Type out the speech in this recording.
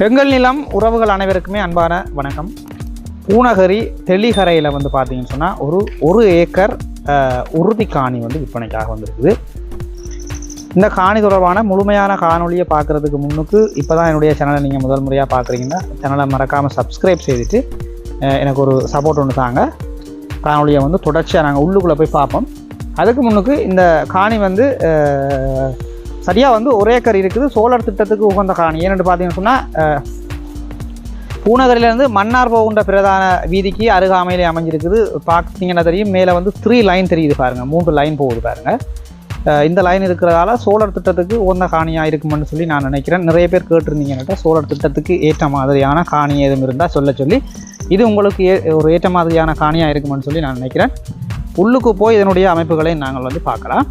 எங்கள் நிலம் உறவுகள் அனைவருக்குமே அன்பான வணக்கம். பூநகரி தெளிகரையில் வந்து பார்த்தீங்கன்னு சொன்னால் ஒரு ஏக்கர் உறுதி காணி வந்து விற்பனைக்காக வந்திருக்குது. இந்த காணி தொடர்பான முழுமையான காணொலியை பார்க்குறதுக்கு முன்னுக்கு இப்போ தான் என்னுடைய சேனலை நீங்கள் முதல் முறையாக பார்க்குறீங்கன்னா சேனலை மறக்காமல் சப்ஸ்கிரைப் செய்துட்டு எனக்கு ஒரு சப்போர்ட் ஒன்று தாங்க. காணொலியை வந்து தொடர்ச்சியாக நாங்கள் உள்ளுக்குள்ளே போய் பார்ப்போம். அதுக்கு முன்னுக்கு இந்த காணி வந்து சரியாக வந்து ஒரு ஏக்கர் இருக்குது. சோலார் திட்டத்துக்கு உகந்த காணி. ஏன்னு பார்த்தீங்கன்னு சொன்னால் பூநகரிலேருந்து மன்னார் போகின்ற பிரதான வீதிக்கு அருகாமையிலே அமைஞ்சிருக்குது. பார்த்தீங்கன்னா தெரியும், மேலே வந்து 3 லைன் தெரியுது பாருங்கள், 3 லைன் போகுது பாருங்கள். இந்த லைன் இருக்கிறதால சோலார் திட்டத்துக்கு உகந்த காணியாக இருக்குமென்னு சொல்லி நான் நினைக்கிறேன். நிறைய பேர் கேட்டிருந்தீங்கன்னுட்டா சோலார் திட்டத்துக்கு ஏற்ற மாதிரியான காணி எதுவும் இருந்தால் சொல்லி இது உங்களுக்கு ஒரு ஏற்ற மாதிரியான காணியாக இருக்குமென்னு சொல்லி நான் நினைக்கிறேன். உள்ளுக்கு போய் இதனுடைய அமைப்புகளை நாங்கள் வந்து பார்க்கலாம்.